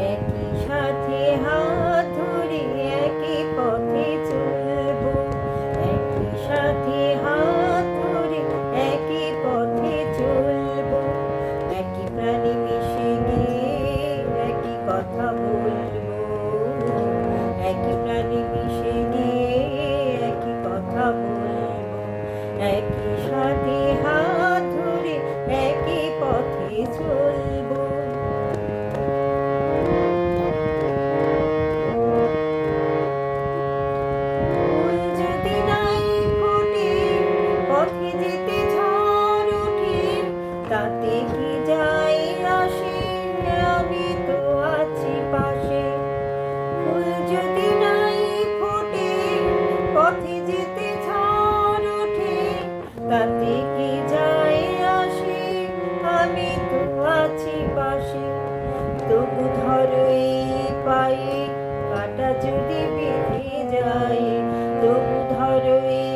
একই সাথে হাত ধরে একই পথে চলবো, একই সাথে হাত ধরে একই পথে চলবো, একই প্রাণী মিশে গিয়ে একই কথা বলবো, একই প্রাণী মিশে গিয়ে একই কথা বলবো, একই সাথে হাত ধরে একই পথে চলবো। ফুল যদি নাই ফোটে, পথে যেতে ঝড় ওঠে, তাতে কি যায় আসে, আমি তো আছি পাশে। ফুল যদি নাই ফোটে, পথে যেতে ঝড় ওঠে, তাতে কি যায় আসে, আমি তো আছি পাশে। তবু ধরো এই পায়ে, কাঁটা যদি বেঁধে যায়, তবু ধরো এই